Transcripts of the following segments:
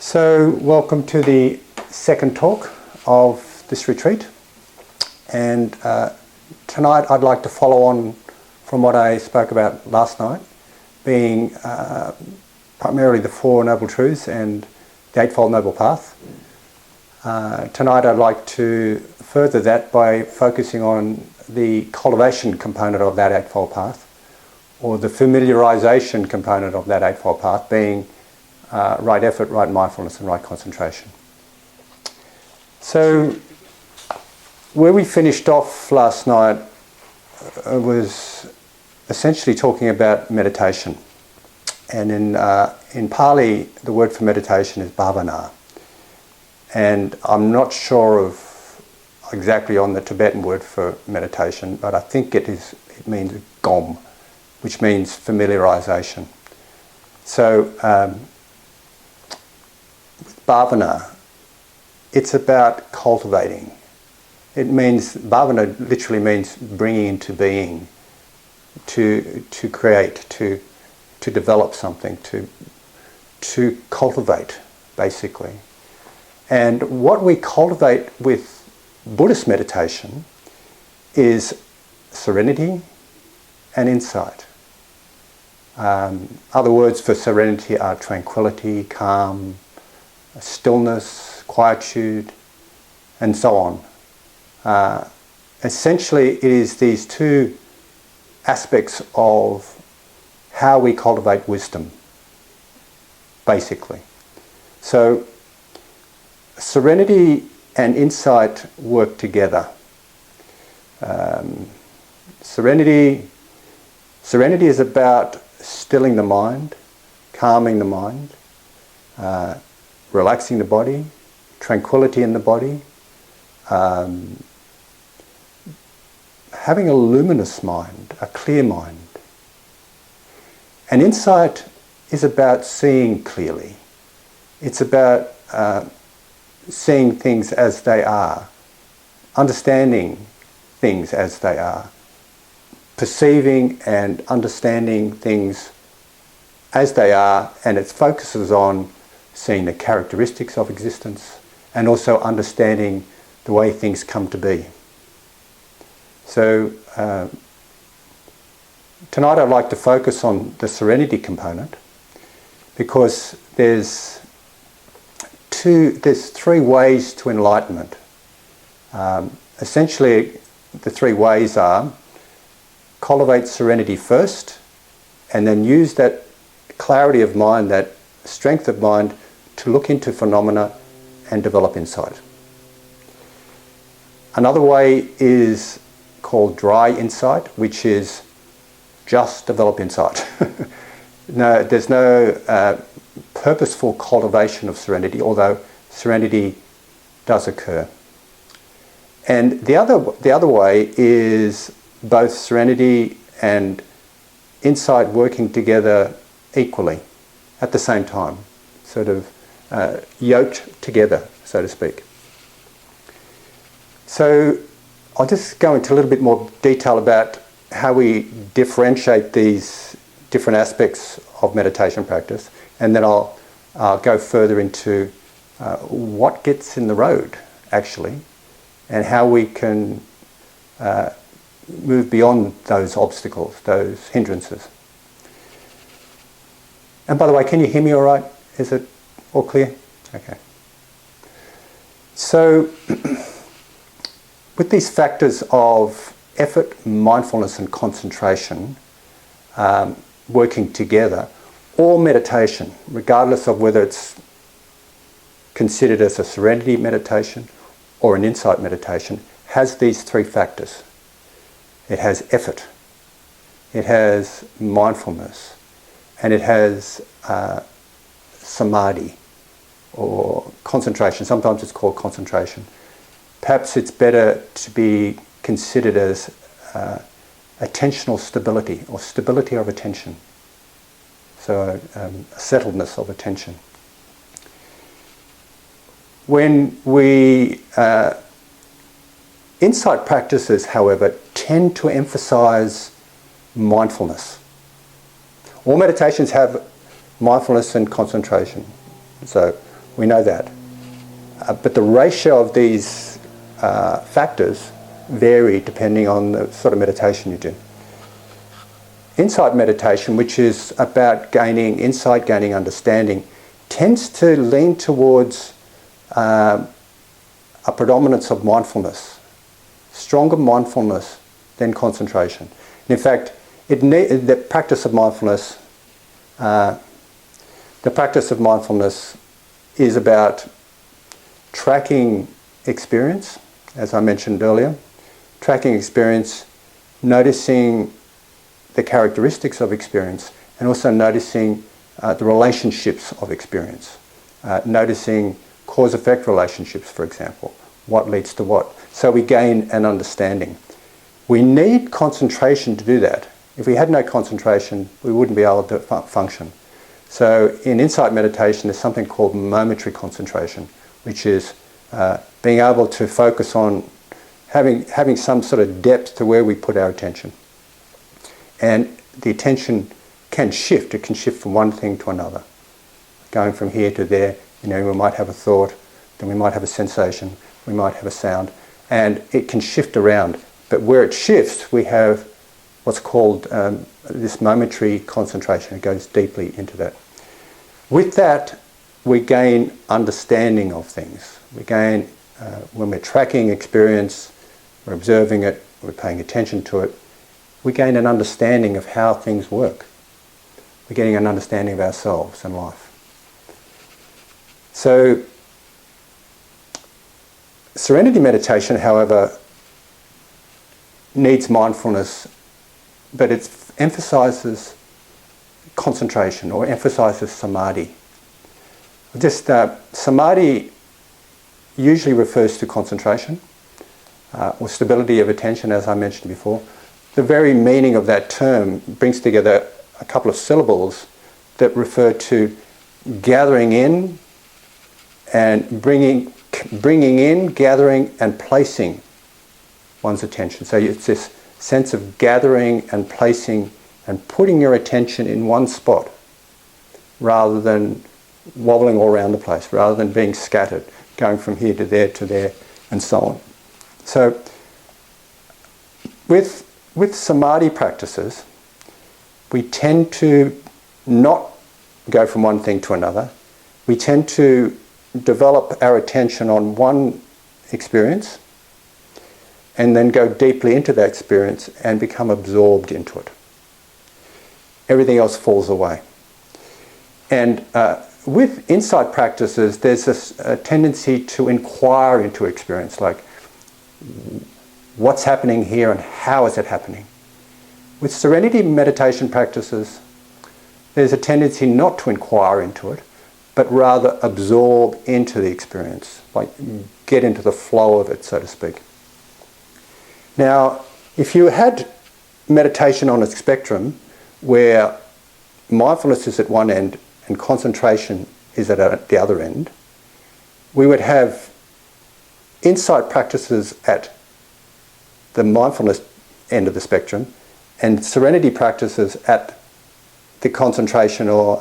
So, welcome to the second talk of this retreat, and tonight I'd like to follow on from what I spoke about last night, being primarily the Four Noble Truths and the Eightfold Noble Path. Tonight I'd like to further that by focusing on the cultivation component of that Eightfold Path, or the familiarization component of that Eightfold Path, being right effort, right mindfulness, and right concentration. So, where we finished off last night was essentially talking about meditation. And in Pali, the word for meditation is bhavana. And I'm not sure of exactly on the Tibetan word for meditation, but I think it means gom, which means familiarization. So, bhavana, it's about cultivating. It means, bhavana literally means bringing into being, to create, to develop something, to cultivate, basically. And what we cultivate with Buddhist meditation is serenity and insight. Other words for serenity are tranquility, calm, stillness, quietude, and so on. Essentially, it is these two aspects of how we cultivate wisdom, basically. So, serenity and insight work together. Serenity is about stilling the mind, calming the mind, relaxing the body, tranquility in the body, having a luminous mind, a clear mind. And insight is about seeing clearly. It's about seeing things as they are, understanding things as they are, perceiving and understanding things as they are, and it focuses on seeing the characteristics of existence and also understanding the way things come to be. So tonight I'd like to focus on the serenity component, because there's three ways to enlightenment. Essentially, the three ways are: cultivate serenity first, and then use that clarity of mind, that strength of mind, to look into phenomena and develop insight. Another way is called dry insight, which is just develop insight. No, there's no purposeful cultivation of serenity, although serenity does occur. And the other way is both serenity and insight working together equally at the same time, sort of yoked together, so to speak. So I'll just go into a little bit more detail about how we differentiate these different aspects of meditation practice, and then I'll go further into what gets in the road, actually, and how we can move beyond those obstacles, those hindrances. And by the way, can you hear me all right? Is it all clear? Okay. So, with these factors of effort, mindfulness, and concentration working together, all meditation, regardless of whether it's considered as a serenity meditation or an insight meditation, has these three factors. It has effort, it has mindfulness, and it has samadhi, or concentration. Sometimes it's called concentration. Perhaps it's better to be considered as attentional stability, or stability of attention. So a settledness of attention. When we insight practices, however, tend to emphasize mindfulness. All meditations have mindfulness and concentration. So We know that. But the ratio of these factors vary depending on the sort of meditation you do. Insight meditation, which is about gaining insight, gaining understanding, tends to lean towards a predominance of mindfulness, stronger mindfulness than concentration. And in fact, the practice of mindfulness is about tracking experience, as I mentioned earlier, tracking experience, noticing the characteristics of experience, and also noticing the relationships of experience, noticing cause-effect relationships, for example, what leads to what. So we gain an understanding. We need concentration to do that. If we had no concentration, we wouldn't be able to function. So in insight meditation, there's something called momentary concentration, which is being able to focus on having some sort of depth to where we put our attention. And the attention can shift. It can shift from one thing to another, going from here to there. We might have a thought, then we might have a sensation, we might have a sound, and it can shift around. But where it shifts, we have what's called this momentary concentration. It goes deeply into that. With that, we gain understanding of things. We gain, when we're tracking experience, we're observing it, we're paying attention to it, we gain an understanding of how things work. We're getting an understanding of ourselves and life. So, Serenity meditation, however, needs mindfulness, but it emphasizes concentration or emphasizes samadhi. Samadhi usually refers to concentration or stability of attention, as I mentioned before. The very meaning of that term brings together a couple of syllables that refer to gathering in and bringing in, gathering and placing one's attention. So it's this sense of gathering and placing and putting your attention in one spot rather than wobbling all around the place, rather than being scattered, going from here to there and so on. So with samadhi practices, we tend to not go from one thing to another. We tend to develop our attention on one experience and then go deeply into that experience and become absorbed into it. Everything else falls away. And with insight practices, there's a tendency to inquire into experience, like what's happening here and how is it happening. With serenity meditation practices, there's a tendency not to inquire into it, but rather absorb into the experience, like get into the flow of it, so to speak. Now, if you had meditation on a spectrum where mindfulness is at one end and concentration is at the other end, we would have insight practices at the mindfulness end of the spectrum and serenity practices at the concentration or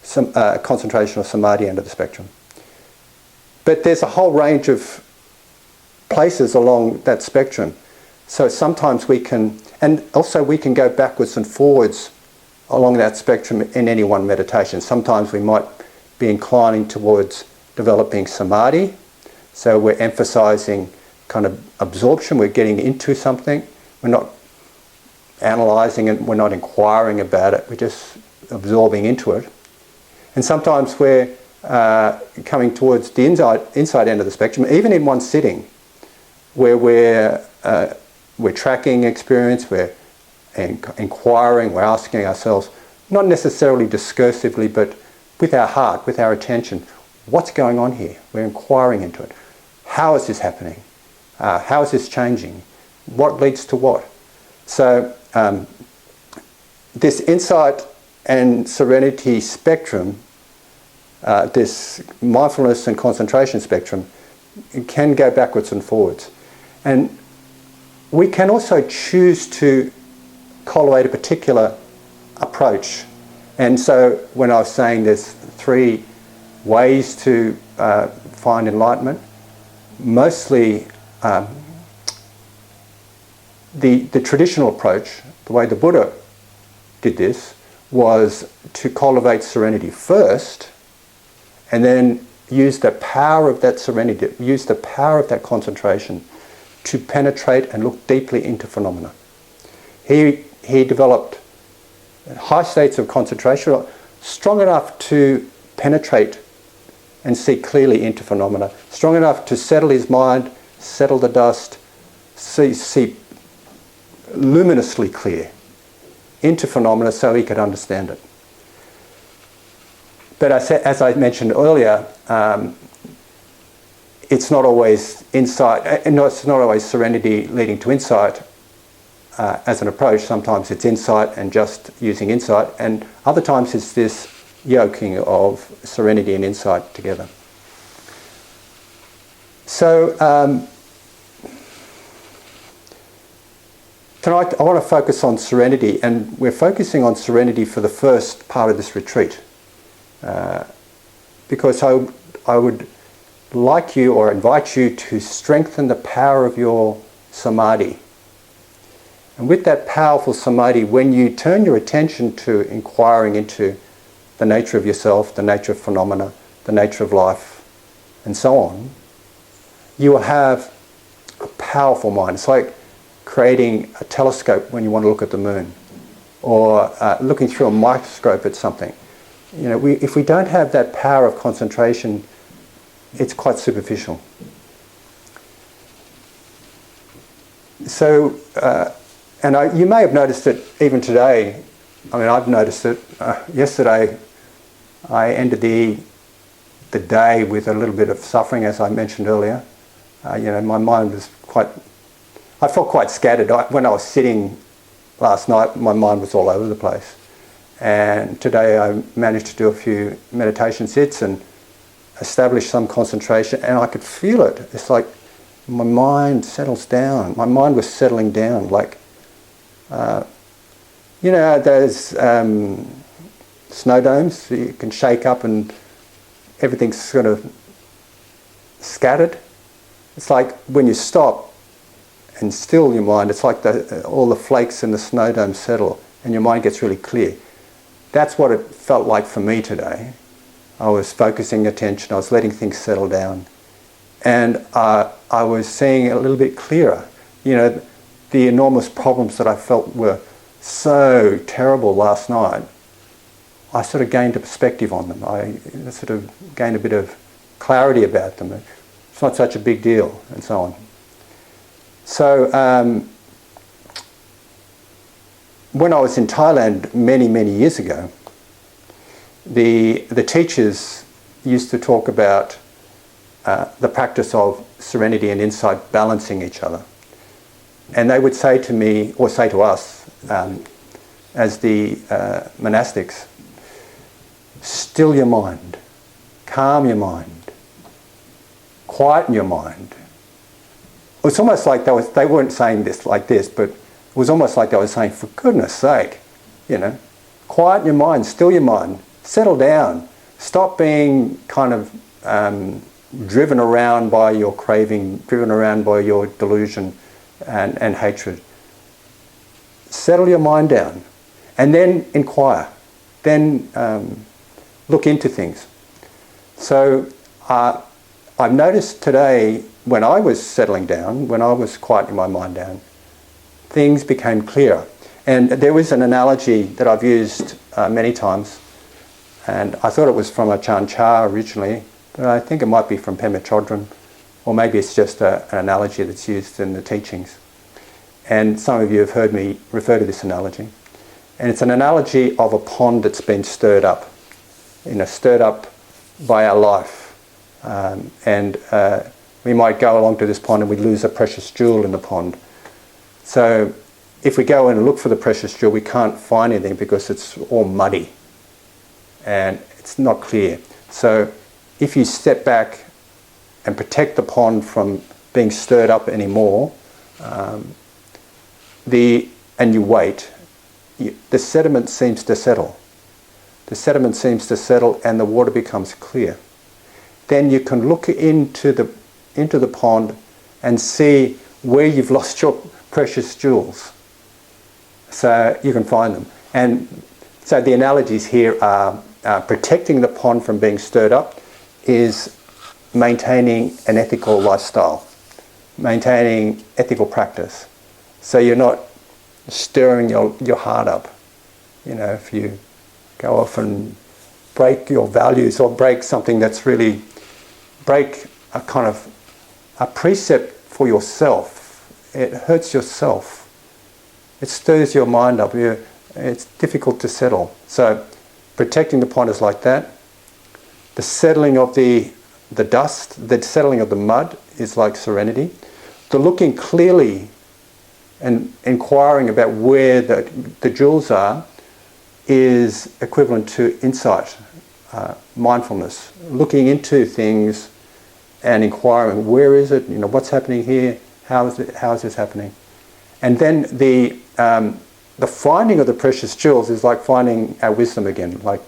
samadhi end of the spectrum. But there's a whole range of places along that spectrum. So sometimes we can go backwards and forwards along that spectrum in any one meditation. Sometimes we might be inclining towards developing samadhi. So we're emphasizing kind of absorption. We're getting into something. We're not analyzing it. We're not inquiring about it. We're just absorbing into it. And sometimes we're coming towards the inside end of the spectrum, even in one sitting, where we're tracking experience, we're inquiring, we're asking ourselves, not necessarily discursively, but with our heart, with our attention, what's going on here? We're inquiring into it. How is this happening? How is this changing? What leads to what? So this insight and serenity spectrum, this mindfulness and concentration spectrum, can go backwards and forwards. And we can also choose to cultivate a particular approach. And so when I was saying there's three ways to find enlightenment. Mostly the traditional approach, the way the Buddha did this, was to cultivate serenity first and then use the power of that serenity, use the power of that concentration to penetrate and look deeply into phenomena. He developed high states of concentration, strong enough to penetrate and see clearly into phenomena, strong enough to settle his mind, settle the dust, see luminously clear into phenomena so he could understand it. But as I mentioned earlier, it's not always insight, it's not always serenity leading to insight as an approach. Sometimes it's insight and just using insight, and other times it's this yoking of serenity and insight together. So tonight I want to focus on serenity, and we're focusing on serenity for the first part of this retreat because I would like you or invite you to strengthen the power of your samadhi. And with that powerful samadhi, when you turn your attention to inquiring into the nature of yourself, the nature of phenomena, the nature of life, and so on, you will have a powerful mind. It's like creating a telescope when you want to look at the moon, or looking through a microscope at something. You know, if we don't have that power of concentration, it's quite superficial. So, you may have noticed it even today. I mean, I've noticed it. Yesterday, I ended the day with a little bit of suffering, as I mentioned earlier. My mind was I felt quite scattered. When I was sitting last night, my mind was all over the place. And today I managed to do a few meditation sits and establish some concentration, and I could feel it. It's like my mind settles down. My mind was settling down, like, those snow domes you can shake up and everything's sort of scattered. It's like when you stop and still your mind, it's like all the flakes in the snow dome settle and your mind gets really clear. That's what it felt like for me today. I was focusing attention, I was letting things settle down, and I was seeing a little bit clearer. The enormous problems that I felt were so terrible last night, I sort of gained a perspective on them. I sort of gained a bit of clarity about them. It's not such a big deal, and so on. So when I was in Thailand many, many years ago, the teachers used to talk about the practice of serenity and insight balancing each other. And they would say to me, or say to us, as the monastics, still your mind, calm your mind, quieten your mind. It's almost like they weren't saying this like this, but it was almost like they were saying, for goodness sake, quieten your mind, still your mind, settle down, stop being kind of driven around by your craving, driven around by your delusion and hatred. Settle your mind down and then inquire, then look into things. So I've noticed today, when I was settling down, when I was quieting my mind down, things became clearer. And there was an analogy that I've used many times, and I thought it was from Ajahn Chah originally, but I think it might be from Pema Chodron, or maybe it's just an analogy that's used in the teachings. And some of you have heard me refer to this analogy. And it's an analogy of a pond that's been stirred up, stirred up by our life. We might go along to this pond and we lose a precious jewel in the pond. So if we go in and look for the precious jewel, we can't find anything because it's all muddy and it's not clear. So if you step back and protect the pond from being stirred up anymore, and you wait, the sediment seems to settle. The sediment seems to settle and the water becomes clear. then you can look into the pond and see where you've lost your precious jewels. So you can find them. And so the analogies here are protecting the pond from being stirred up is maintaining an ethical lifestyle, maintaining ethical practice. So you're not stirring your heart up. You know, if you go off and break your values or break something that's really, break a kind of a precept for yourself, it hurts yourself. It stirs your mind up. It's difficult to settle. So protecting the pond is like that. The settling of the dust, the settling of the mud is like serenity. The looking clearly and inquiring about where the jewels are is equivalent to insight, mindfulness, looking into things and inquiring, where is it, what's happening here, how is this happening? And then the finding of the precious jewels is like finding our wisdom again, like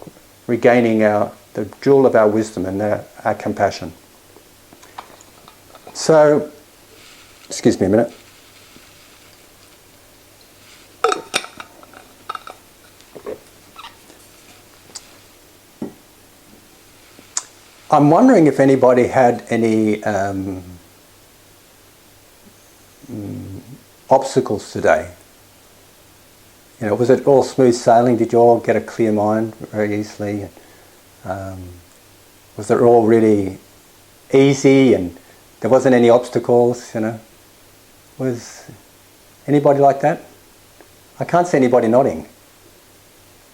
regaining the jewel of our wisdom and our compassion. So, excuse me a minute. I'm wondering if anybody had any obstacles today. Was it all smooth sailing? Did you all get a clear mind very easily? Was it all really easy and there wasn't any obstacles? Was anybody like that? I can't see anybody nodding.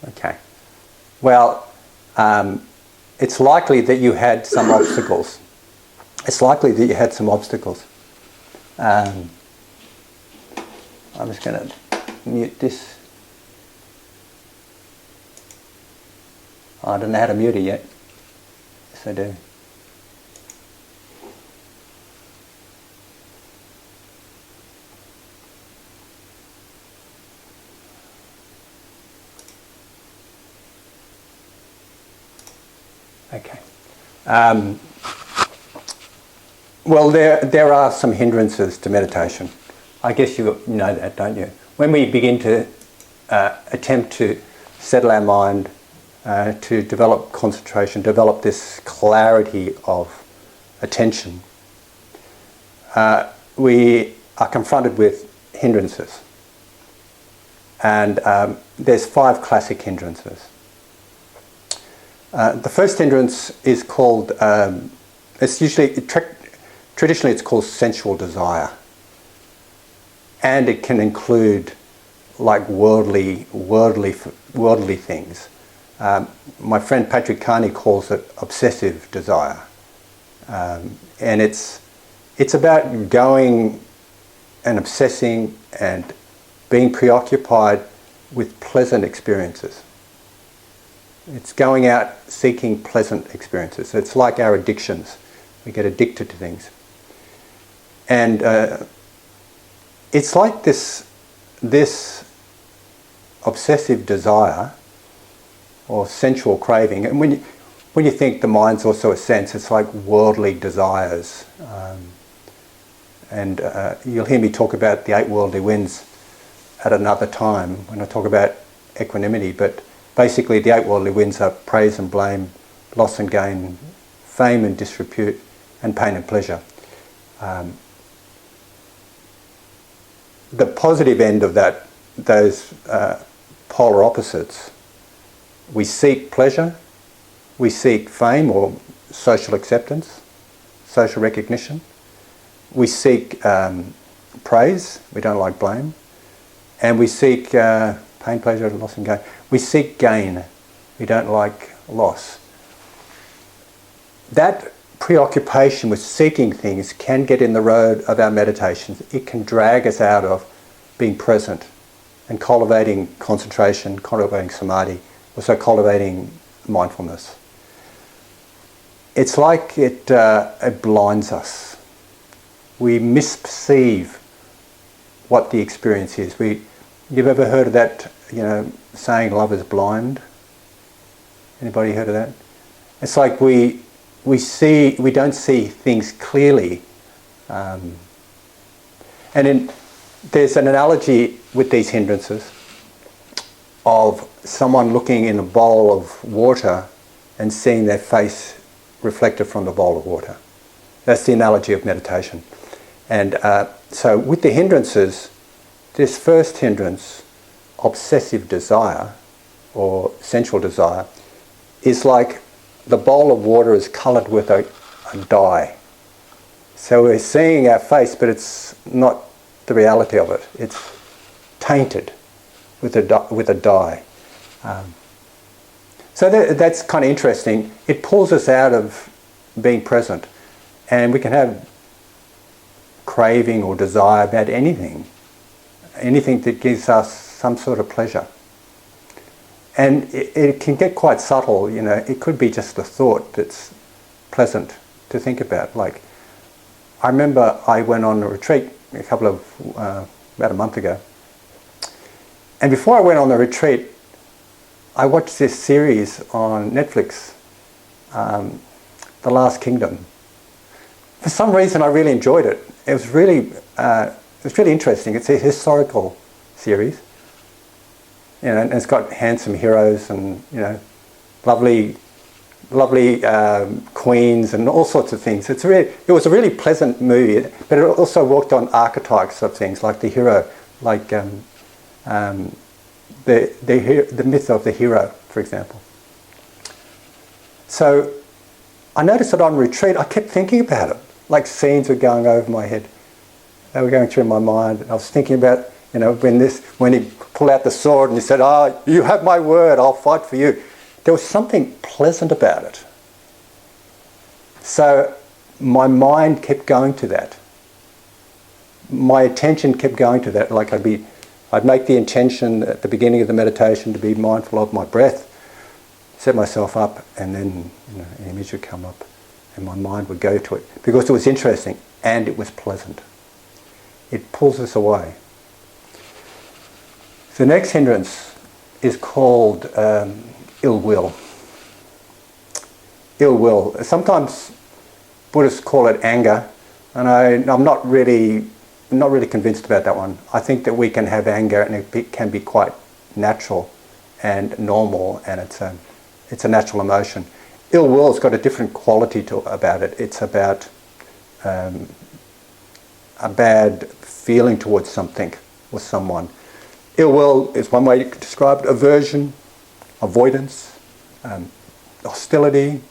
Okay. Well, it's likely that you had some obstacles. It's likely that you had some obstacles. I'm just going to mute this. I don't know how to mute it yet. Yes, I do. Okay. Well, there are some hindrances to meditation. I guess you know that, don't you? When we begin to attempt to settle our mind, to develop concentration, develop this clarity of attention, we are confronted with hindrances. And there's 5 classic hindrances. The first hindrance is called, traditionally it's called sensual desire. And it can include like worldly things. My friend Patrick Carney calls it obsessive desire. And it's about going and obsessing and being preoccupied with pleasant experiences. It's going out seeking pleasant experiences. It's like our addictions. We get addicted to things. And it's like this obsessive desire or sensual craving. And when you think the mind's also a sense, it's like worldly desires. And you'll hear me talk about the 8 worldly winds at another time when I talk about equanimity. But basically the 8 worldly winds are praise and blame, loss and gain, fame and disrepute, and pain and pleasure. The positive end of those polar opposites, we seek pleasure, we seek fame or social acceptance, social recognition, we seek praise, we don't like blame, and we seek pain, pleasure, loss and gain. We seek gain, we don't like loss. That preoccupation with seeking things can get in the road of our meditations. It can drag us out of being present and cultivating concentration, cultivating samadhi, also cultivating mindfulness. It's like it blinds us. We misperceive what the experience is. You've ever heard of that, saying love is blind? Anybody heard of that? It's like we we don't see things clearly. There's an analogy with these hindrances of someone looking in a bowl of water and seeing their face reflected from the bowl of water. That's the analogy of meditation. And so with the hindrances, this first hindrance, obsessive desire or sensual desire, is like the bowl of water is coloured with a dye. So we're seeing our face, but it's not the reality of it. It's tainted with a dye. So that's kind of interesting. It pulls us out of being present, and we can have craving or desire about anything that gives us some sort of pleasure. And it can get quite subtle, you know. It could be just a thought that's pleasant to think about. Like, I remember I went on a retreat about a month ago. And before I went on the retreat, I watched this series on Netflix, The Last Kingdom. For some reason, I really enjoyed it. It was really interesting. It's a historical series, you know, and it's got handsome heroes and, you know, lovely queens and all sorts of things. It was a really pleasant movie, but it also worked on archetypes of things, like the hero, like the myth of the hero, for example. So I noticed that on retreat, I kept thinking about it. Like scenes were going over my head. They were going through my mind. I was thinking about, you know, when he pulled out the sword and he said, "Oh, you have my word, I'll fight for you." There was something pleasant about it. So my mind kept going to that. My attention kept going to that. Like I'd make the intention at the beginning of the meditation to be mindful of my breath, set myself up, and then, you know, an image would come up and my mind would go to it because it was interesting and it was pleasant. It pulls us away. The next hindrance is called ill will. Ill will. Sometimes Buddhists call it anger, and I'm not really convinced about that one. I think that we can have anger, and it can be quite natural and normal, and it's a natural emotion. Ill will's got a different quality about it. It's about a bad feeling towards something or someone. Ill will is one way to describe it: aversion, avoidance, hostility,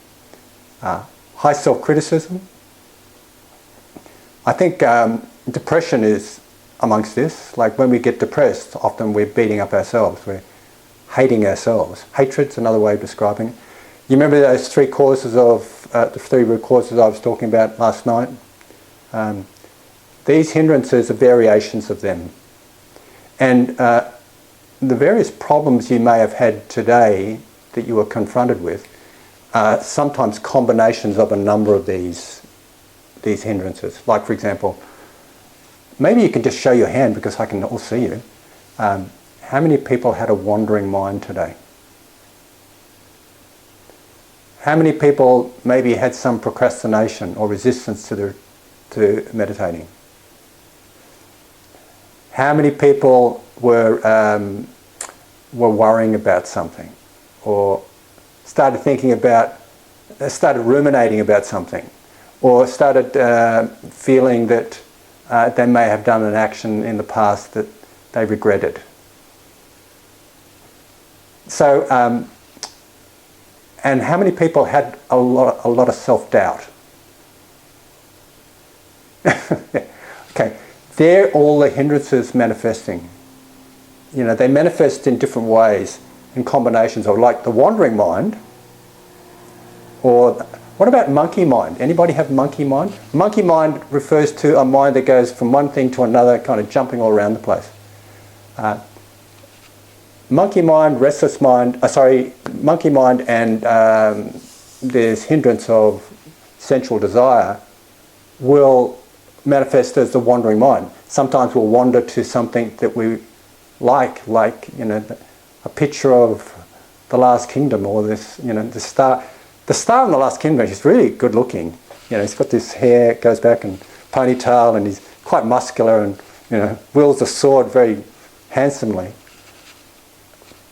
high self-criticism. I think depression is amongst this. Like when we get depressed, often we're beating up ourselves. We're hating ourselves. Hatred's another way of describing it. You remember those three causes of the three root causes I was talking about last night? These hindrances are variations of them. And the various problems you may have had today that you were confronted with are sometimes combinations of a number of these hindrances. Like, for example, maybe you can just show your hand because I can all see you. How many people had a wandering mind today? How many people maybe had some procrastination or resistance to meditating? How many people were worrying about something, or started ruminating about something, or started feeling that they may have done an action in the past that they regretted? So, and how many people had a lot of self-doubt? Okay. They're all the hindrances manifesting. You know, they manifest in different ways, in combinations of, like the wandering mind, or what about monkey mind? Anybody have monkey mind? Monkey mind refers to a mind that goes from one thing to another, kind of jumping all around the place. Monkey mind, restless mind, monkey mind and this hindrance of sensual desire will manifest as the wandering mind. Sometimes we'll wander to something that we like, you know, a picture of the Last Kingdom, or this, you know, the star. The star in the last kingdom is really good looking. You know, he's got this hair, goes back, and ponytail, and he's quite muscular, and you know, wields a sword very handsomely.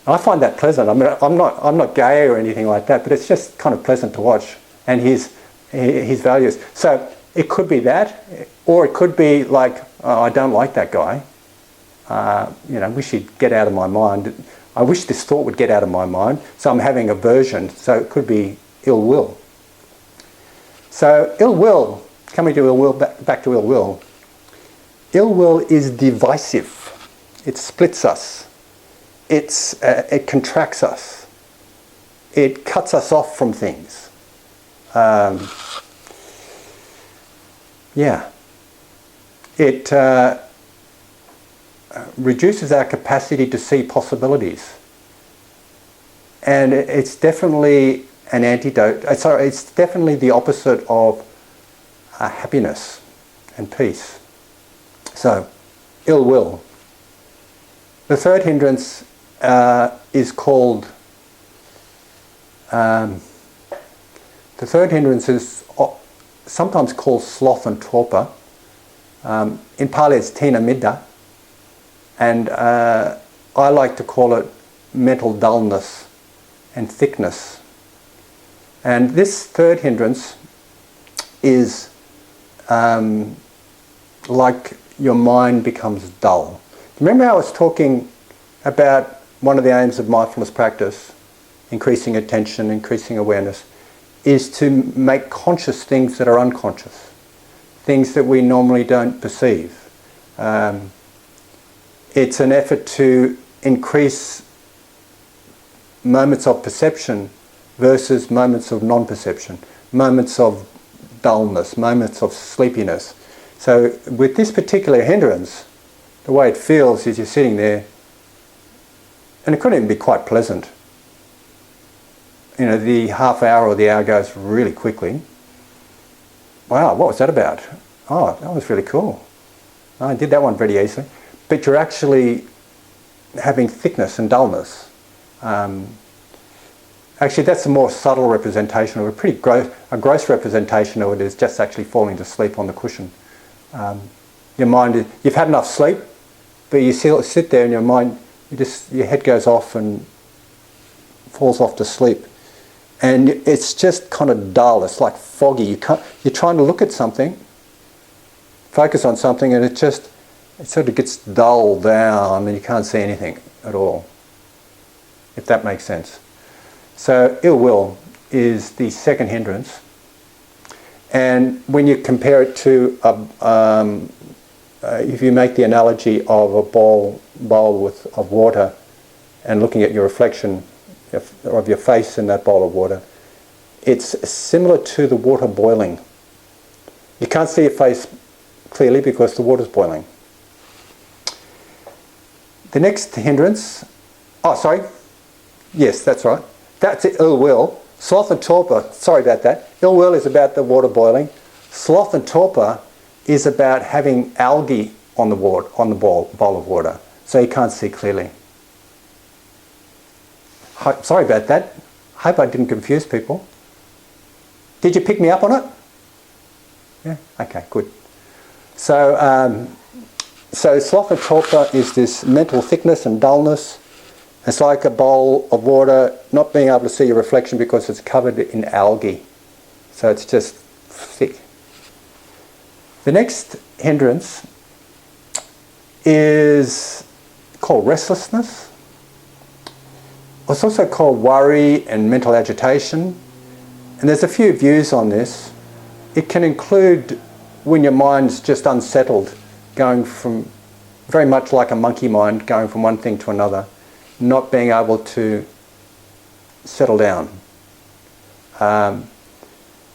I find that pleasant. I mean, I'm not gay or anything like that, but it's just kind of pleasant to watch, and his values. So it could be that, or it could be like, oh, I don't like that guy. You know, I wish he'd get out of my mind. I wish this thought would get out of my mind. So I'm having aversion. So it could be ill will. So ill will, coming to ill will, back to ill will. Ill will is divisive. It splits us. It contracts us. It cuts us off from things. It reduces our capacity to see possibilities. And it's definitely an antidote. It's definitely the opposite of happiness and peace. So, ill will. The third hindrance is called. The third hindrance is sometimes called sloth and torpor. In Pali, it's tina midda, and I like to call it mental dullness and thickness. And this third hindrance is like your mind becomes dull. Remember how I was talking about one of the aims of mindfulness practice, increasing attention, increasing awareness, is to make conscious things that are unconscious, things that we normally don't perceive. It's an effort to increase moments of perception versus moments of non-perception, moments of dullness, moments of sleepiness. So with this particular hindrance, the way it feels is you're sitting there, and it could even be quite pleasant. You know, the half hour or the hour goes really quickly. Wow, what was that about? Oh, that was really cool. I did that one pretty easily. But you're actually having thickness and dullness. Actually, that's a more subtle representation of a pretty gross representation of it is just actually falling to sleep on the cushion. Your mind, you've had enough sleep, but you sit there and your mind, your head goes off and falls off to sleep. And it's just kind of dull, it's like foggy. You're trying to look at something, focus on something, and it sort of gets dulled down and you can't see anything at all, if that makes sense. So ill will is the second hindrance. And when you compare it to, if you make the analogy of a bowl of water and looking at your reflection of your face in that bowl of water, it's similar to the water boiling. You can't see your face clearly because the water's boiling. The next hindrance, yes, that's right. That's ill will. Sloth and torpor, sorry about that. Ill will is about the water boiling. Sloth and torpor is about having algae on the bowl of water, so you can't see clearly. Sorry about that. Hope I didn't confuse people. Did you pick me up on it? Yeah? Okay, good. So sloth and torpor is this mental thickness and dullness. It's like a bowl of water not being able to see your reflection because it's covered in algae. So it's just thick. The next hindrance is called restlessness. It's also called worry and mental agitation. And there's a few views on this. It can include when your mind's just unsettled, going from, very much like a monkey mind, going from one thing to another, not being able to settle down.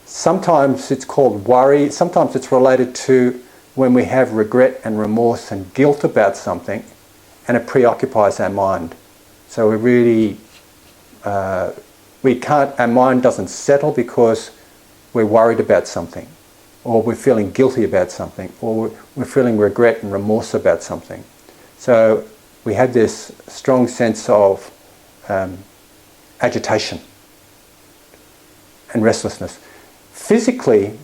Sometimes it's called worry. Sometimes it's related to when we have regret and remorse and guilt about something, and it preoccupies our mind. So we really, our mind doesn't settle because we're worried about something, or we're feeling guilty about something, or we're feeling regret and remorse about something. So we have this strong sense of agitation. and restlessness. Physically,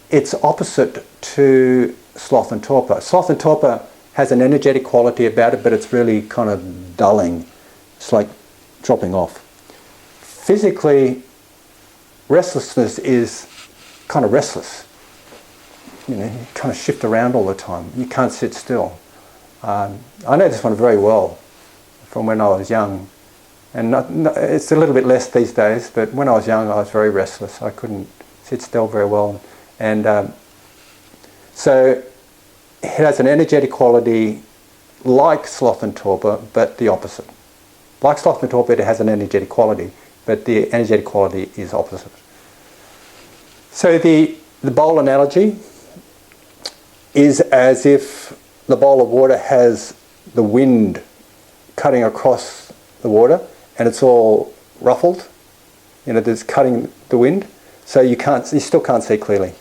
it's opposite to sloth and torpor. Sloth and torpor has an energetic quality about it, but it's really kind of dulling. It's like dropping off. Physically, restlessness is kind of restless. You kind of shift around all the time. You can't sit still. I know this one very well from when I was young. And it's a little bit less these days, but when I was young I was very restless. I couldn't sit still very well. And so it has an energetic quality like sloth and torpor, but the opposite. Like sloth and torpor, it has an energetic quality, but the energetic quality is opposite. So the bowl analogy is as if the bowl of water has the wind cutting across the water, and it's all ruffled. There's cutting the wind, so you still can't see clearly.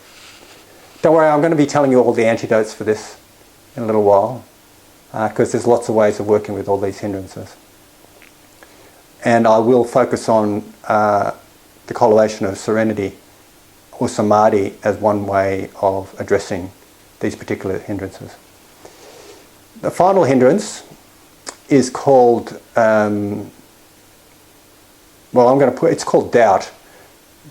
Don't worry, I'm going to be telling you all the antidotes for this in a little while, because there's lots of ways of working with all these hindrances. And I will focus on the cultivation of serenity or samadhi as one way of addressing these particular hindrances. The final hindrance is called, it's called doubt,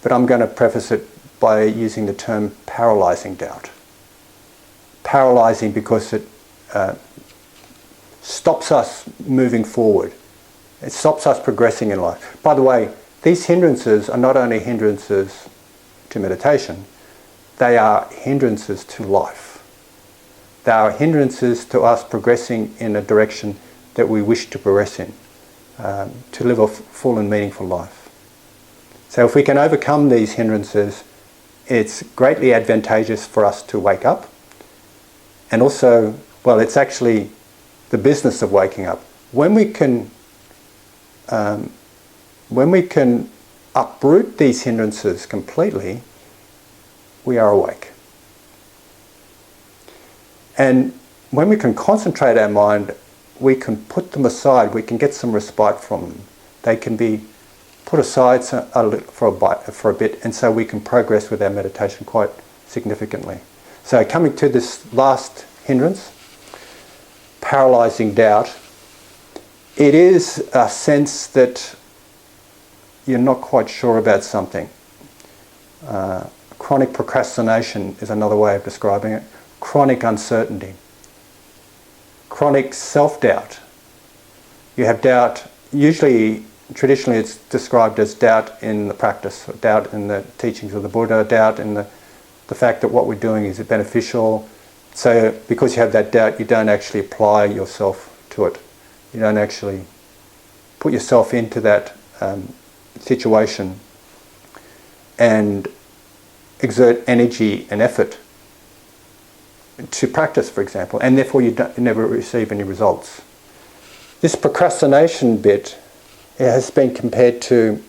but I'm going to preface it by using the term paralysing doubt. Paralysing because it stops us moving forward. It stops us progressing in life. By the way, these hindrances are not only hindrances to meditation, they are hindrances to life. They are hindrances to us progressing in a direction that we wish to progress in, to live a full and meaningful life. So if we can overcome these hindrances, it's greatly advantageous for us to wake up. And also, it's actually the business of waking up. When we can uproot these hindrances completely, we are awake. And when we can concentrate our mind, we can put them aside, we can get some respite from them. They can be put aside for a bit, and so we can progress with our meditation quite significantly. So coming to this last hindrance, paralysing doubt, it is a sense that you're not quite sure about something. Chronic procrastination is another way of describing it. Chronic uncertainty. Chronic self-doubt. You have doubt, usually, traditionally it's described as doubt in the practice, doubt in the teachings of the Buddha, doubt in the fact that what we're doing is beneficial. So because you have that doubt, you don't actually apply yourself to it. You don't actually put yourself into that situation and exert energy and effort to practice, for example, and therefore you never receive any results. This procrastination bit, it has been compared to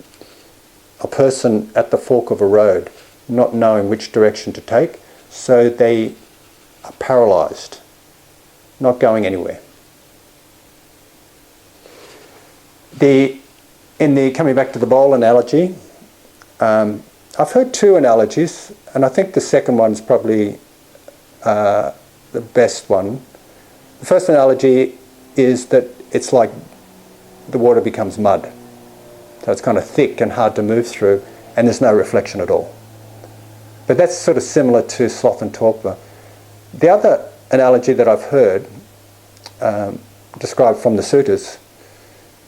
a person at the fork of a road, not knowing which direction to take, so they are paralysed, not going anywhere. Coming back to the bowl analogy, I've heard two analogies, and I think the second one's probably the best one. The first analogy is that it's like the water becomes mud. So it's kind of thick and hard to move through, and there's no reflection at all. But that's sort of similar to sloth and torpor. The other analogy that I've heard described from the suttas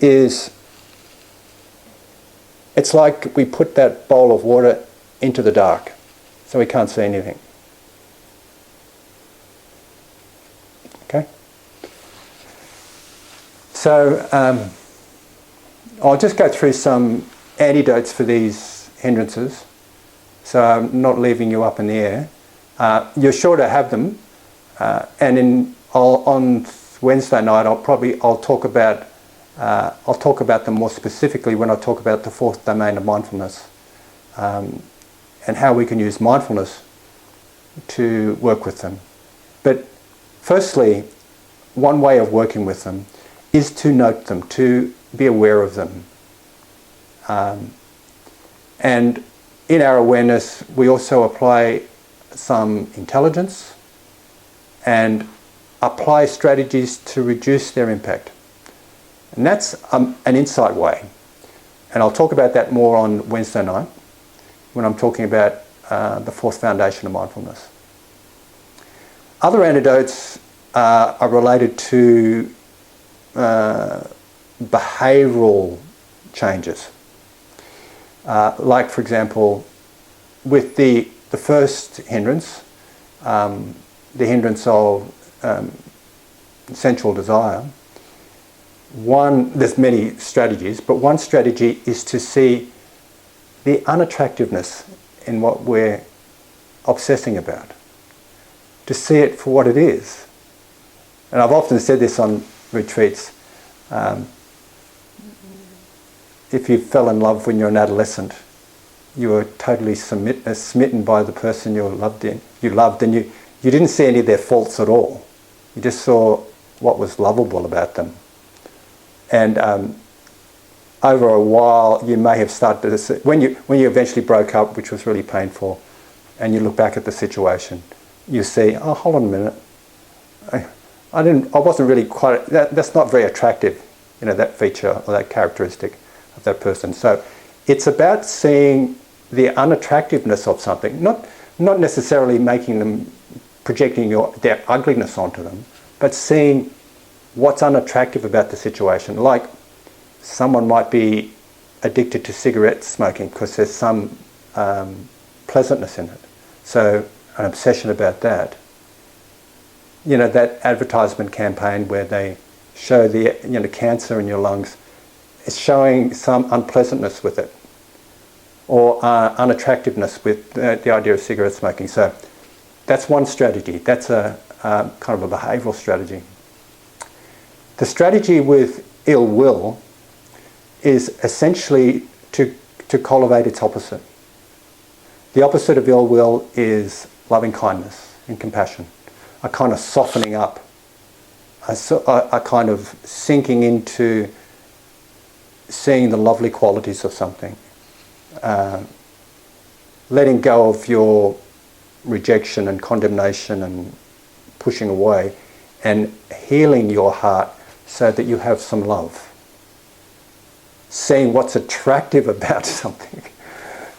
is it's like we put that bowl of water into the dark, so we can't see anything. Okay? So I'll just go through some antidotes for these hindrances, so I'm not leaving you up in the air. You're sure to have them, and on Wednesday night I'll talk about them more specifically when I talk about the fourth domain of mindfulness, and how we can use mindfulness to work with them. But firstly, one way of working with them is to note them, to be aware of them. And in our awareness, we also apply some intelligence and apply strategies to reduce their impact. And that's an insight way. And I'll talk about that more on Wednesday night when I'm talking about the fourth foundation of mindfulness. Other antidotes are related to behavioural changes. Like, for example, with the first hindrance, the hindrance of sensual desire, there's many strategies, but one strategy is to see the unattractiveness in what we're obsessing about, to see it for what it is. And I've often said this on retreats. If you fell in love when you're an adolescent, you were totally smitten by the person you loved, and you didn't see any of their faults at all. You just saw what was lovable about them. And over a while, you may have started to see, when you eventually broke up, which was really painful, and you look back at the situation, you see, oh, hold on a minute, I wasn't really quite. That's not very attractive, that feature or that characteristic of that person. So, it's about seeing the unattractiveness of something, not necessarily projecting their ugliness onto them, but seeing what's unattractive about the situation. Like, someone might be addicted to cigarette smoking because there's some pleasantness in it. So, an obsession about that. That advertisement campaign where they show the cancer in your lungs, it's showing some unpleasantness with it, or unattractiveness with the idea of cigarette smoking. So that's one strategy. That's a kind of a behavioural strategy. The strategy with ill will is essentially to cultivate its opposite. The opposite of ill will is loving kindness and compassion, a kind of softening up, a kind of sinking into seeing the lovely qualities of something, letting go of your rejection and condemnation and pushing away, and healing your heart so that you have some love. Seeing what's attractive about something,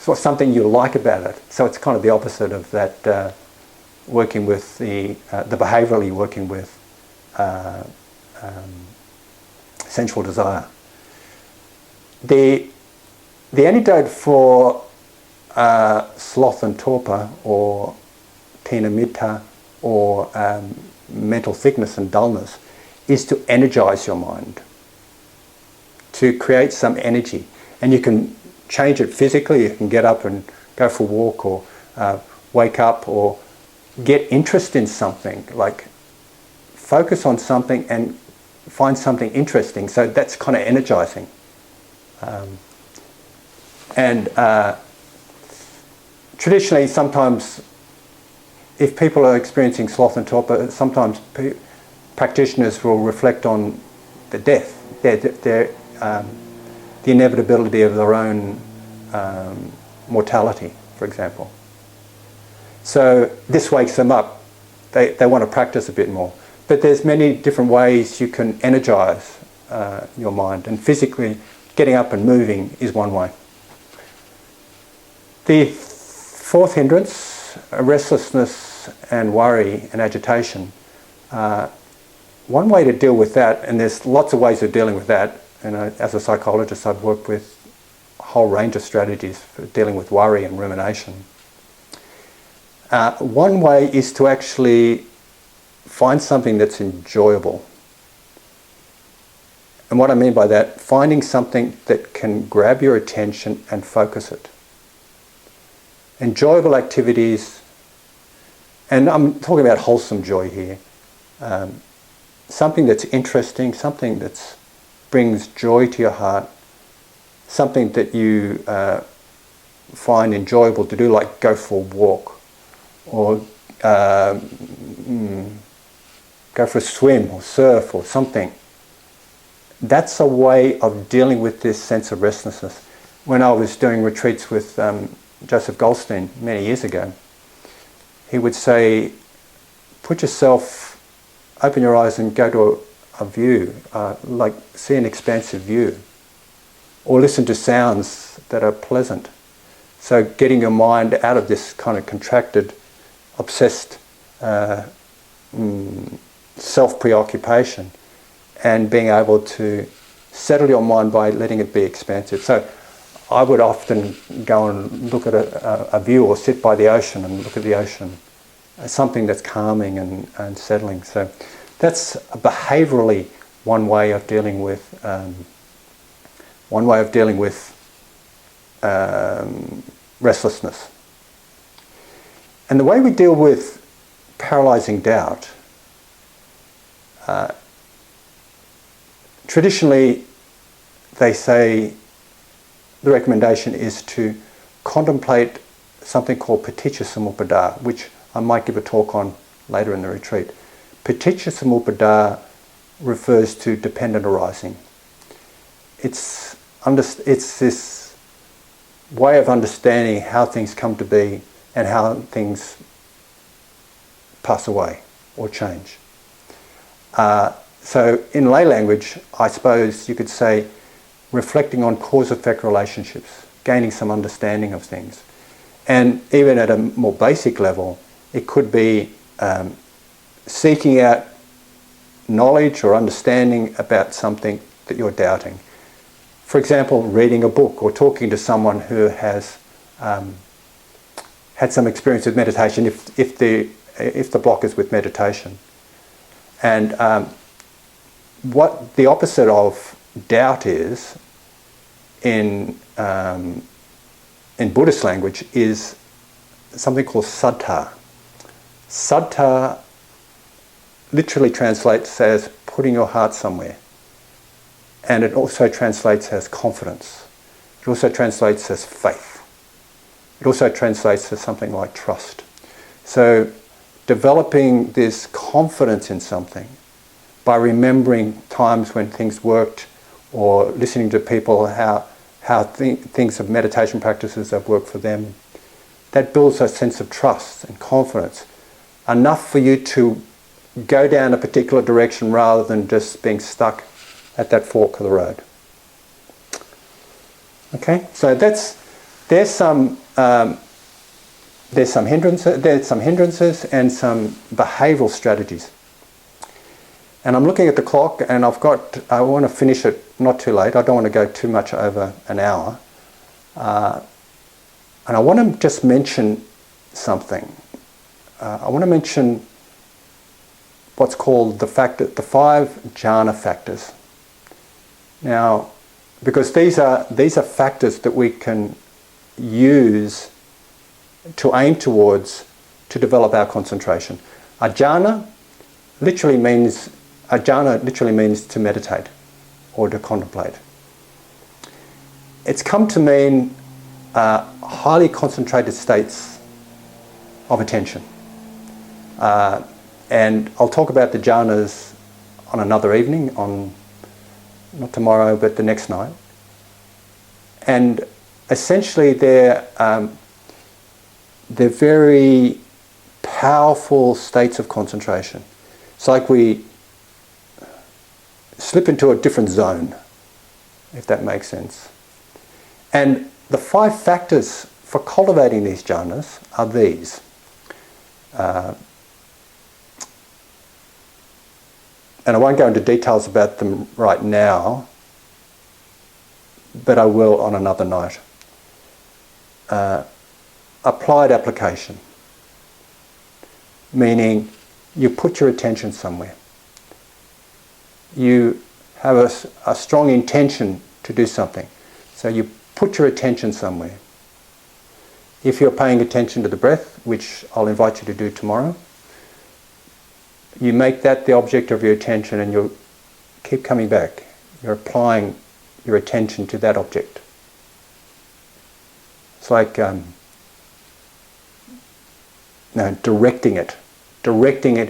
so something you like about it. So it's kind of the opposite of that, working with the behaviourally working with sensual desire. The antidote for sloth and torpor, or tina mitta, or mental thickness and dullness, is to energize your mind, to create some energy. And you can change it physically. You can get up and go for a walk, or wake up, or get interest in something, like focus on something and find something interesting. So that's kind of energizing. Traditionally, sometimes if people are experiencing sloth and torpor, sometimes practitioners will reflect on the death, the inevitability of their own mortality, for example. So this wakes them up. They want to practice a bit more. But there's many different ways you can energize your mind, and physically getting up and moving is one way. The fourth hindrance, restlessness and worry and agitation. One way to deal with that, and there's lots of ways of dealing with that, and as a psychologist I've worked with a whole range of strategies for dealing with worry and rumination. One way is to actually find something that's enjoyable. And what I mean by that, finding something that can grab your attention and focus it. Enjoyable activities, and I'm talking about wholesome joy here. Something that's interesting, something that brings joy to your heart, something that you find enjoyable to do, like go for a walk, or go for a swim or surf or something. That's a way of dealing with this sense of restlessness. when I was doing retreats with Joseph Goldstein many years ago, he would say, open your eyes and go to a view, like see an expansive view, or listen to sounds that are pleasant. So getting your mind out of this kind of contracted, obsessed self-preoccupation, and being able to settle your mind by letting it be expansive. So I would often go and look at a view, or sit by the ocean and look at the ocean as something that's calming and settling. So that's behaviourally one way of dealing with restlessness. And the way we deal with paralysing doubt, traditionally they say the recommendation is to contemplate something called paticca samuppada, which I might give a talk on later in the retreat. Paticca samuppada refers to dependent arising. It's this way of understanding how things come to be and how things pass away or change. So in lay language, I suppose you could say reflecting on cause-effect relationships, gaining some understanding of things. And even at a more basic level, it could be seeking out knowledge or understanding about something that you're doubting. For example, reading a book or talking to someone who has had some experience with meditation, if the block is with meditation. And what the opposite of doubt is in Buddhist language is something called saddha. Saddha literally translates as putting your heart somewhere. And it also translates as confidence. It also translates as faith. It also translates as something like trust. So developing this confidence in something by remembering times when things worked, or listening to people how things of meditation practices have worked for them, that builds a sense of trust and confidence, enough for you to go down a particular direction rather than just being stuck at that fork of the road. Okay, so there's some hindrances and some behavioural strategies. And I'm looking at the clock, and I want to finish it not too late. I don't want to go too much over an hour. And I want to just mention something. I want to mention what's called the 5 jhana factors. Now, because these are factors that we can use to aim towards to develop our concentration. A jhana literally means to meditate or to contemplate. It's come to mean highly concentrated states of attention. And I'll talk about the jhanas on another evening, not tomorrow, but the next night. And essentially they're very powerful states of concentration. It's like we slip into a different zone, if that makes sense. And the 5 factors for cultivating these jhanas are these. And I won't go into details about them right now, but I will on another night. Applied application, meaning you put your attention somewhere. You have a strong intention to do something, so you put your attention somewhere. If you're paying attention to the breath, which I'll invite you to do tomorrow, you make that the object of your attention, and you'll keep coming back. You're applying your attention to that object. It's like directing it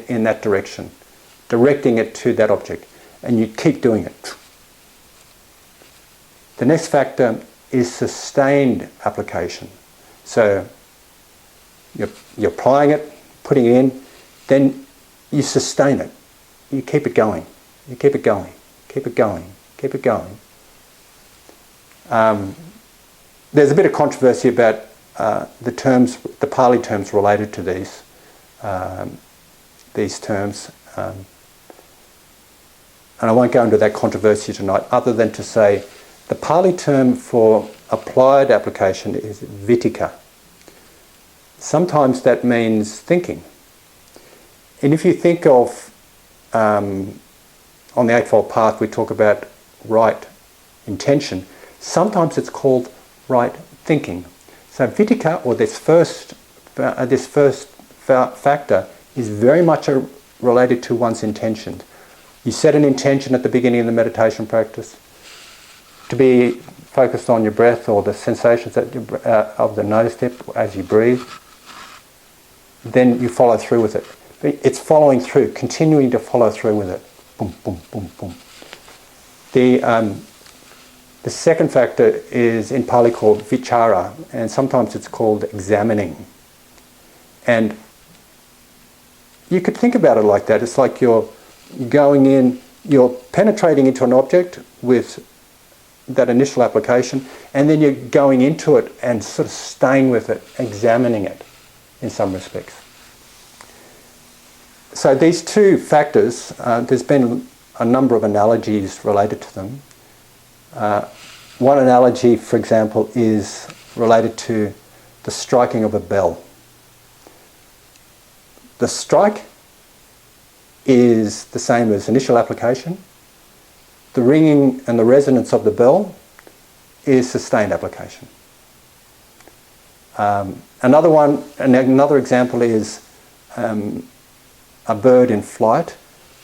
in that direction, directing it to that object, and you keep doing it. The next factor is sustained application. So you're applying it, putting it in, then you sustain it. You keep it going. You keep it going. Keep it going. Keep it going. There's a bit of controversy about the terms, the Pali terms related to these terms. And I won't go into that controversy tonight, other than to say the Pali term for applied application is vitika. Sometimes that means thinking. And if you think of, on the Eightfold Path, we talk about right intention. Sometimes it's called right thinking. So vitika, or this first factor, is very much related to one's intention. You set an intention at the beginning of the meditation practice to be focused on your breath or the sensations of the nose tip as you breathe. Then you follow through with it. It's following through, continuing to follow through with it. Boom, boom, boom, boom. The second factor is in Pali called vichara, and sometimes it's called examining. And you could think about it like that. It's like you're going in, you're penetrating into an object with that initial application, and then you're going into it and sort of staying with it, examining it in some respects. So these two factors, there's been a number of analogies related to them. One analogy, for example, is related to the striking of a bell. The strike is the same as initial application. The ringing and the resonance of the bell is sustained application. Another example is a bird in flight.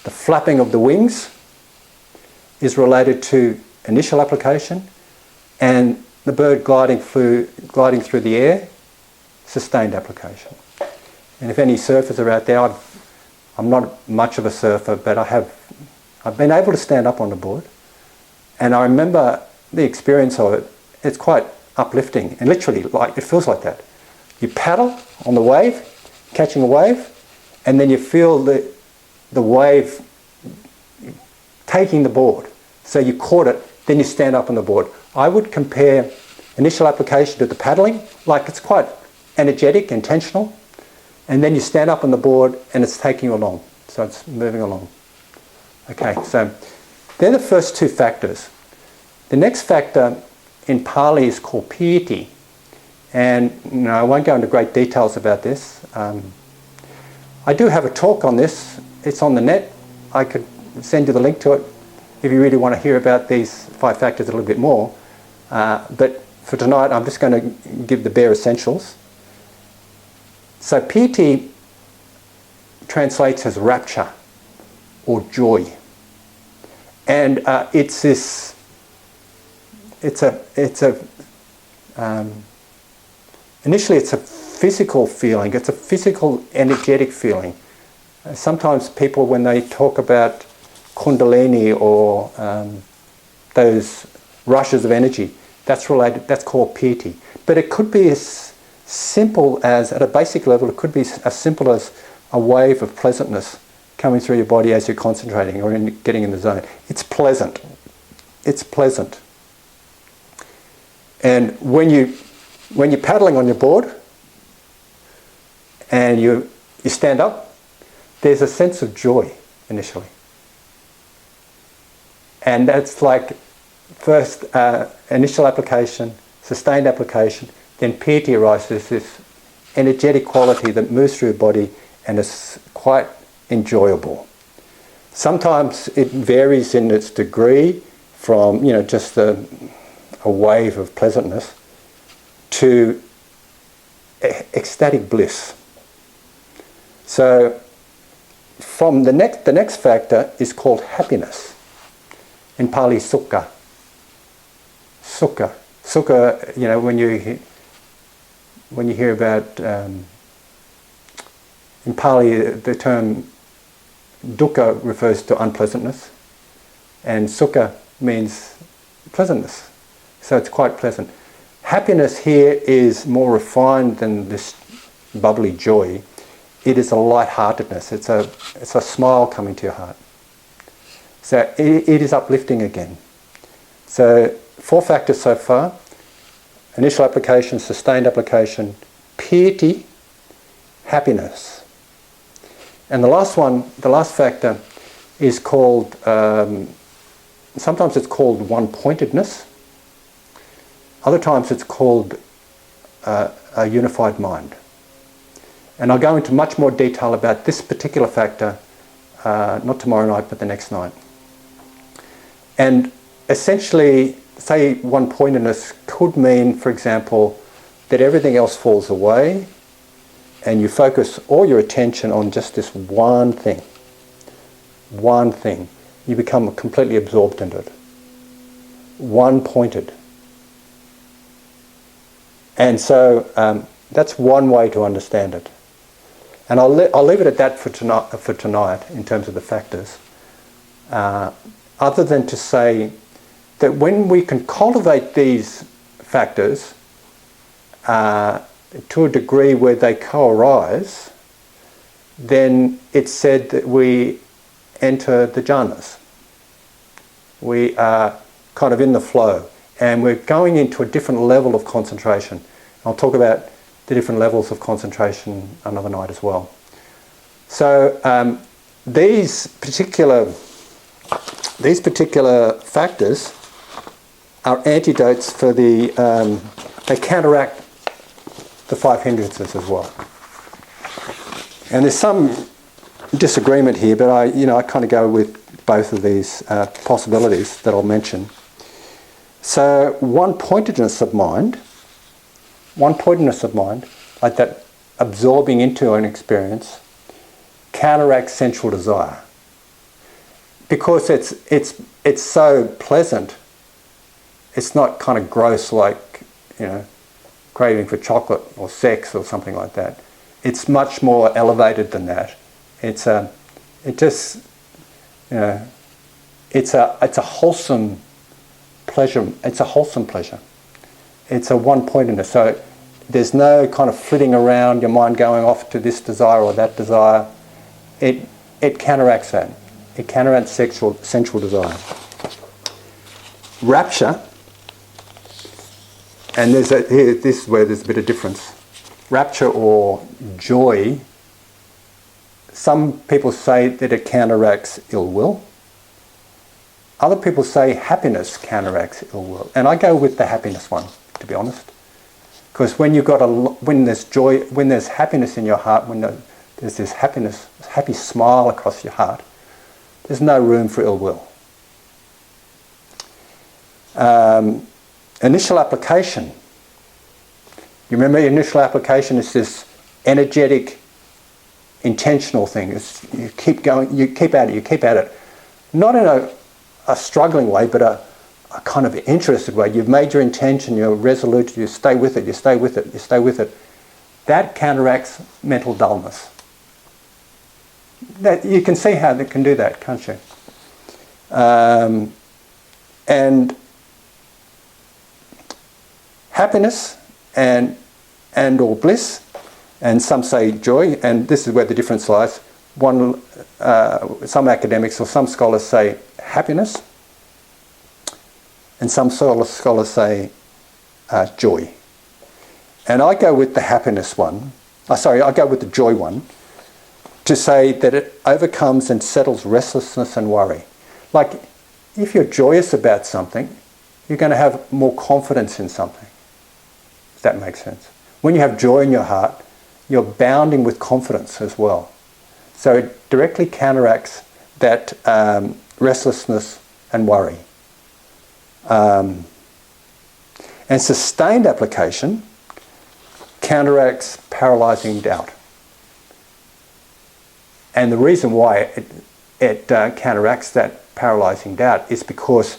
The flapping of the wings is related to initial application, and the bird gliding through the air, sustained application. And if any surfers are out there, I'm not much of a surfer, but I've been able to stand up on the board, and I remember the experience of it. It's quite uplifting, and literally, like, it feels like that. You paddle on the wave, catching a wave, and then you feel the wave taking the board. So you caught it, then you stand up on the board. I would compare initial application to the paddling, like it's quite energetic, intentional, and then you stand up on the board and it's taking you along. So it's moving along. Okay, so they're the first two factors. The next factor in Pali is called piti. And I won't go into great details about this. I do have a talk on this. It's on the net. I could send you the link to it if you really want to hear about these 5 factors a little bit more. But for tonight, I'm just going to give the bare essentials. So piti translates as rapture or joy. And initially it's a physical feeling. It's a physical, energetic feeling. Sometimes people, when they talk about kundalini or those rushes of energy, that's called piti. But it could be as simple as, at a basic level, it could be as simple as a wave of pleasantness coming through your body as you're concentrating or getting in the zone. It's pleasant. It's pleasant. And when you're paddling on your board and you stand up, there's a sense of joy initially. And that's like first initial application, sustained application, then piti arises, this energetic quality that moves through your body and is quite enjoyable. Sometimes it varies in its degree from, just a wave of pleasantness to ecstatic bliss. So from the next factor is called happiness. In Pali, sukha. Sukha. Sukha, when you hear about, in Pali, the term dukkha refers to unpleasantness, and sukha means pleasantness. So it's quite pleasant. Happiness here is more refined than this bubbly joy. It is a lightheartedness. It's a smile coming to your heart. So it is uplifting again. So 4 factors so far: initial application, sustained application, piety, happiness. And the last one, the last factor, is called, sometimes it's called one-pointedness. Other times it's called a unified mind. And I'll go into much more detail about this particular factor, not tomorrow night, but the next night. And essentially, say one-pointedness could mean, for example, that everything else falls away and you focus all your attention on just this one thing. One thing. You become completely absorbed into it. One-pointed. And so that's one way to understand it. And I'll leave it at that for tonight in terms of the factors. Other than to say that when we can cultivate these factors to a degree where they co-arise, then it's said that we enter the jhanas. We are kind of in the flow, and we're going into a different level of concentration. I'll talk about the different levels of concentration another night as well. So these particular factors are antidotes for the, they counteract the 5 hindrances as well. And there's some disagreement here, but I kind of go with both of these possibilities that I'll mention. So one-pointedness of mind, like that absorbing into an experience, counteracts sensual desire. Because it's so pleasant, it's not kind of gross like, craving for chocolate or sex or something like that. It's much more elevated than that. It's a wholesome pleasure. It's a wholesome pleasure. It's a one-pointedness. So there's no kind of flitting around, your mind going off to this desire or that desire. It counteracts that. It counteracts sensual desire. Rapture, and this is where there's a bit of difference. Rapture or joy, some people say that it counteracts ill will. Other people say happiness counteracts ill will. And I go with the happiness one, to be honest. Because when there's joy, when there's happiness in your heart, when there's this happy smile across your heart, there's no room for ill will. Initial application. You remember initial application is this energetic, intentional thing. You keep going, you keep at it. Not in a struggling way, but a kind of interested way. You've made your intention, you're resolute, you stay with it, you stay with it, you stay with it. That counteracts mental dullness. That you can see how they can do that, can't you? And happiness and or bliss, and some say joy, and this is where the difference lies. Some academics or some scholars say happiness, and some scholars say joy. And I go with the happiness one. I go with the joy one, to say that it overcomes and settles restlessness and worry. Like, if you're joyous about something, you're going to have more confidence in something. Does that make sense? When you have joy in your heart, you're bounding with confidence as well. So it directly counteracts that restlessness and worry. And sustained application counteracts paralysing doubt. And the reason why it counteracts that paralysing doubt is because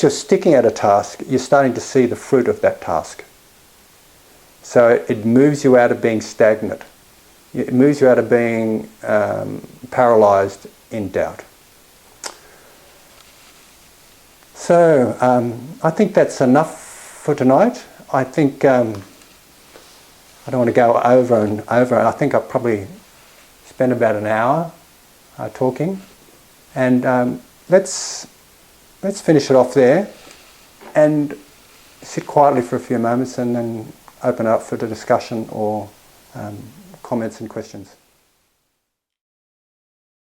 you're sticking at a task, you're starting to see the fruit of that task. So it moves you out of being stagnant. It moves you out of being paralysed in doubt. So I think that's enough for tonight. I think I don't want to go over and over. I think I've probably spent about an hour talking, and let's finish it off there and sit quietly for a few moments and then open it up for the discussion or comments and questions.